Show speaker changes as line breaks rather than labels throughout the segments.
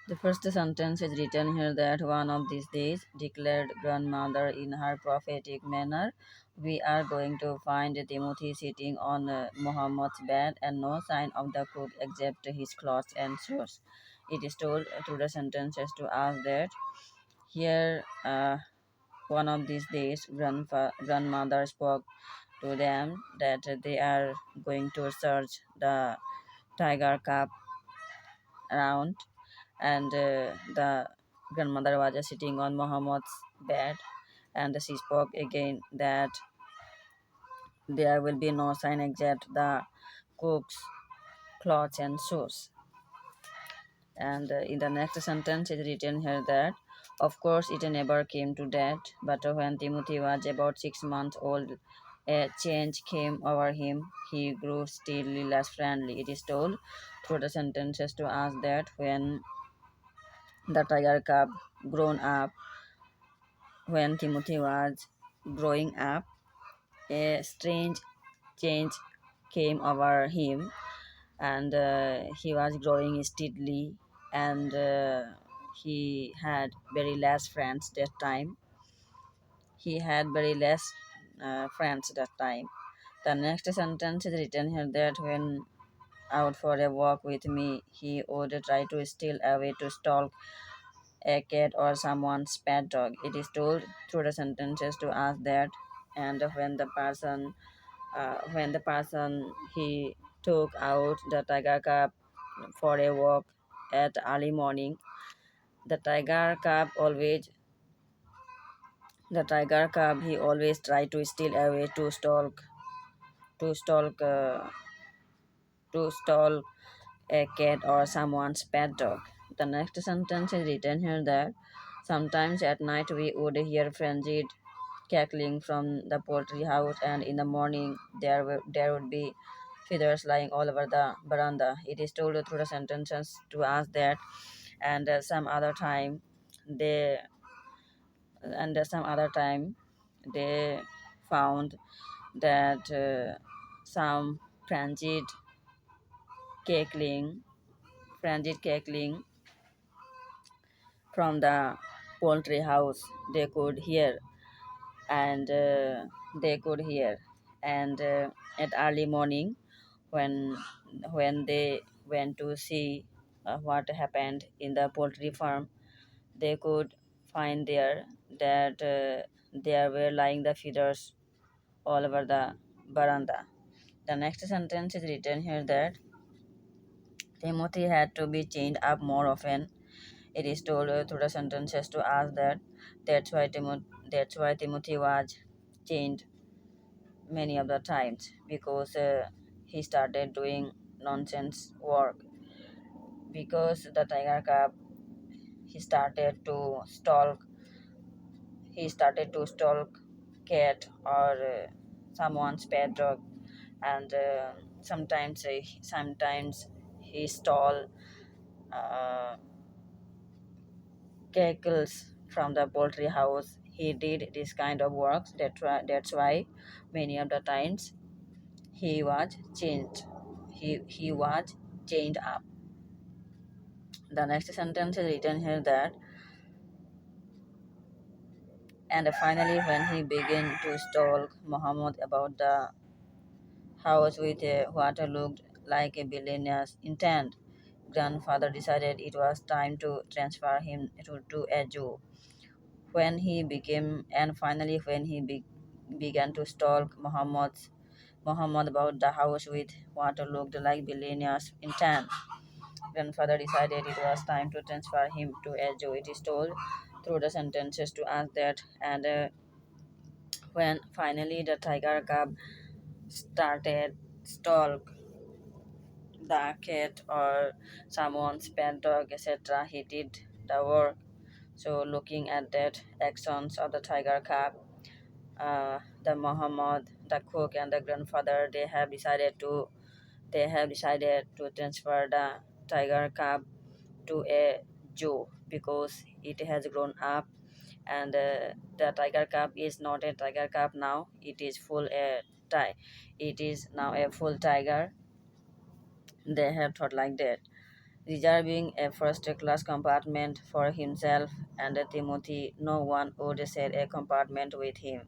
The first sentence is written here that one of these days, declared grandmother in her prophetic manner, we are going to find Timothy sitting on Muhammad's bed and no sign of the cook except his clothes and shoes. It is told through the sentences to us that here one of these days grandmother spoke to them that they are going to search the tiger cub around, and the grandmother was just sitting on Muhammad's bed, and she spoke again that there will be no sign except the cook's clothes and shoes. And in the next sentence is written here that, of course, it never came to that, but when Timothy was about 6 months old, a change came over him. He grew steadily less friendly. It is told through the sentences to us that when the tiger cub grown up, when Timothy was growing up, a strange change came over him, and he was growing steadily, and he had very less friends that time. He had very less friends that time. The next sentence is written here that when out for a walk with me, he would try to steal away to stalk a cat or someone's pet dog. It is told through the sentences to us that, and when the person he took out the tiger cub for a walk at early morning, the tiger cub he always tried to steal away to stalk to stalk a cat or someone's pet dog. The next sentence is written here that sometimes at night we would hear frenzied cackling from the poultry house, and in the morning there would be feathers lying all over the veranda. It is told through the sentences to us that, and they some other time they found that some frenzied cackling, frenzied cackling from the poultry house they could hear, and they could hear and at early morning when they went to see what happened in the poultry farm, they could find there that there were lying the feeders all over the veranda. The next sentence is written here that Timothy had to be chained up more often. It is told through the sentences to us that that's why Timothy was chained many of the times, because he started doing nonsense work, because the tiger cub he started to stalk cat or someone's pet dog, and sometimes he stole uh, cackles from the poultry house. He did this kind of works. That's why many of the times he was changed. He was chained up. The next sentence is written here that, and finally when he began to stalk Muhammad about the house with what looked like a billionaire's intent, grandfather decided it was time to transfer him to a Jew. When he began to stalk Muhammad about the house with what looked like billionaire's intent, grandfather decided it was time to transfer him to a Jew. It is told through the sentences to us that, and when finally the tiger cub started stalk the cat or someone's pet dog, etc., he did the work. So looking at that actions of the tiger cub, the Muhammad, the cook, and the grandfather, they have decided to transfer the tiger cub to a Jew, because it has grown up, and the tiger cub is not a tiger cub now. It is now a full tiger. They have thought like that. reserving a first-class compartment for himself and Timothy. No one would share a compartment with him.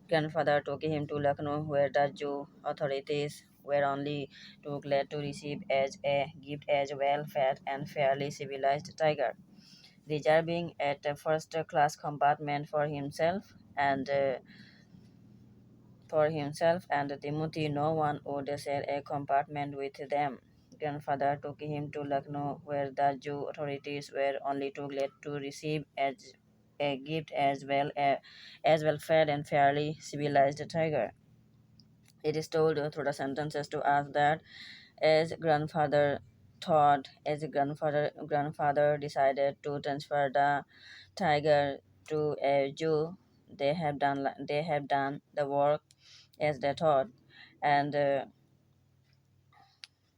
Grandfather took him to Lucknow, where the Jew authorities were only too glad to receive as a gift as well-fed and fairly civilized tiger, reserving at a first-class compartment for himself and Timothy. No one would share a compartment with them. Grandfather took him to Lucknow, where the Jew authorities were only too glad to receive as a gift as well fed and fairly civilized tiger. It is told through the sentences to us that as grandfather decided to transfer the tiger to a Jew. They have done the work as they thought, and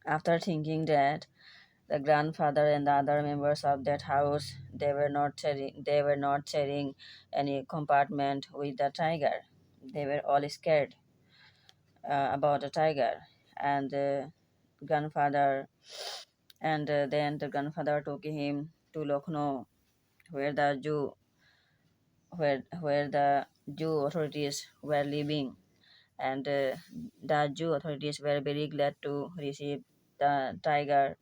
after thinking that the grandfather and the other members of that house, they were not sharing any compartment with the tiger. They were all scared about the tiger, and grandfather then the grandfather took him to Lucknow, where the Jew authorities were living, and the Jew authorities were very glad to receive the tiger,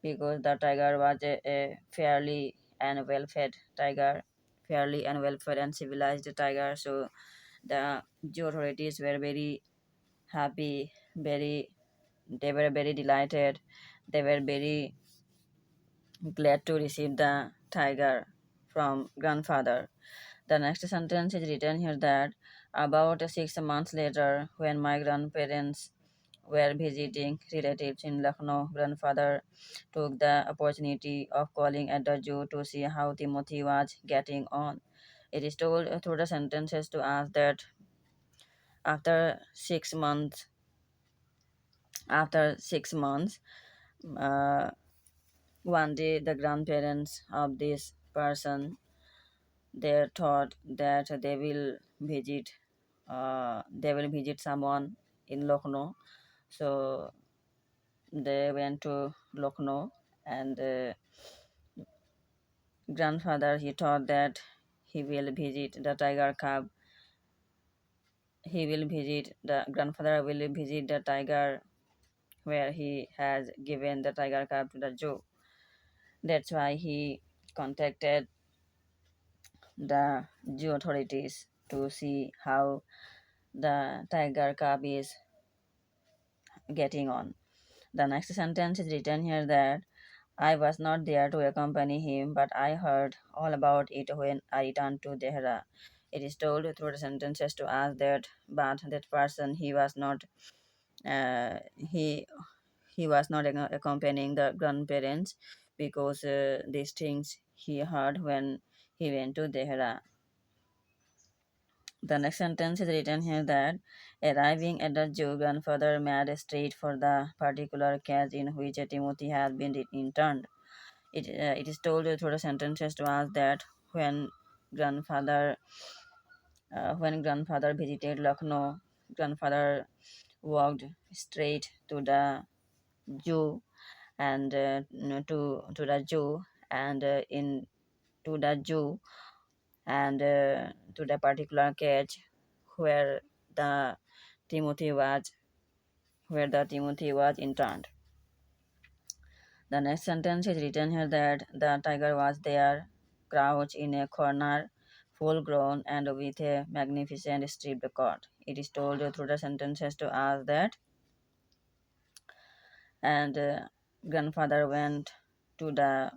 because the tiger was a fairly and well-fed and civilized tiger. So the Jew authorities were very happy, they were very delighted, they were very glad to receive the tiger from grandfather. The next sentence is written here that about 6 months later, when my grandparents were visiting relatives in Lucknow, grandfather took the opportunity of calling at the zoo to see how Timothy was getting on. It is told through the sentences to us that after 6 months, after 6 months, uh, one day the grandparents of this person, they thought that they will visit someone in Lucknow. So they went to Lucknow, and grandfather, he thought that he will visit the tiger cub. He will visit the grandfather will visit the tiger where he has given the tiger cub to the zoo. That's why he contacted the zoo authorities to see how the tiger cub is getting on. The next sentence is written here that I was not there to accompany him, but I heard all about it when I returned to Dehra. It is told through the sentences to us that, but that person, he he was not accompanying the grandparents, because these things he heard when he went to Dehra. The next sentence is written here that arriving at the zoo, grandfather made straight for the particular cage in which Timothy had been interned. It is told through the sentences to us that when grandfather when grandfather visited Lucknow, grandfather walked straight to the zoo and to the zoo and in to the zoo and to the particular cage where the Timothy was interned. The next sentence is written here that the tiger was there, crouched in a corner, full grown and with a magnificent striped coat. It is told through the sentences to us that, and grandfather went to the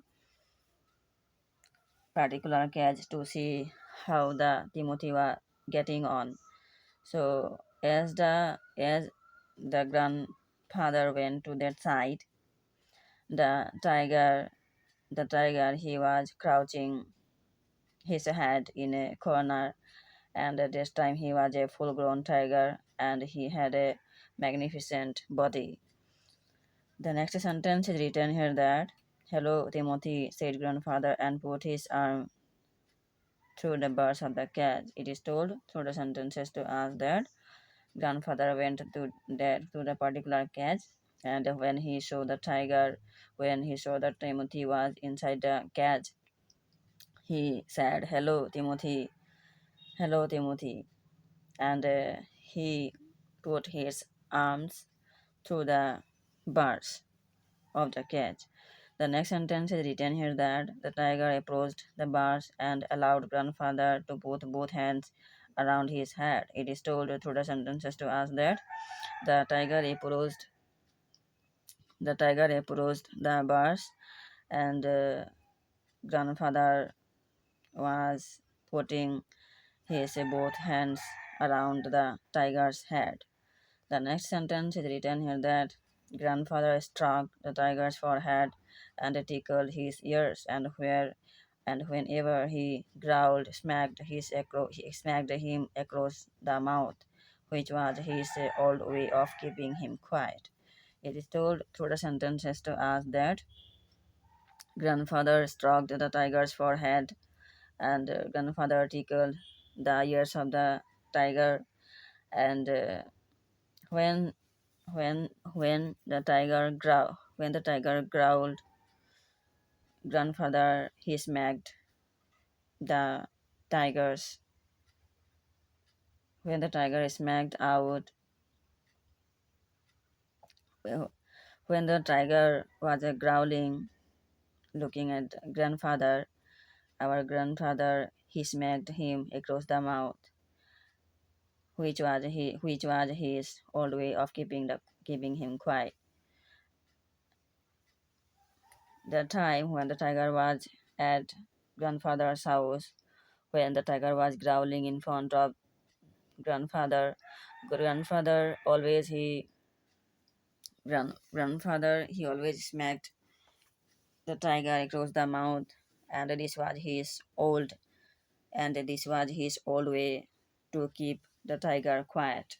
particular cage to see how the Timothy was getting on. So as the grandfather went to that side, the tiger he was crouching his head in a corner, and at this time he was a full grown tiger and he had a magnificent body. The next sentence is written here that, hello, Timothy, said grandfather, and put his arm through the bars of the cage. It is told through the sentences to us that grandfather went to the particular cage And when he saw that Timothy was inside the cage, he said, hello, Timothy." And he put his arms through the bars of the cage. The next sentence is written here that the tiger approached the bars and allowed grandfather to put both hands around his head. It is told through the sentences to us that the tiger approached the bars, and grandfather was putting his both hands around the tiger's head. The next sentence is written here that grandfather struck the tiger's forehead and tickled his ears, and whenever he growled, he smacked him across the mouth, which was his old way of keeping him quiet. It is told through the sentences to us that grandfather stroked the tiger's forehead, and grandfather tickled the ears of the tiger, and when when the tiger growled, grandfather he smacked the tigers. When the tiger smacked out, well, when the tiger was growling, looking at grandfather, our grandfather he smacked him across the mouth, which was his old way of keeping him quiet. The time when the tiger was at grandfather's house, when the tiger was growling in front of grandfather, grandfather always he grandfather he always smacked the tiger across the mouth, and this was his old way to keep the tiger quiet.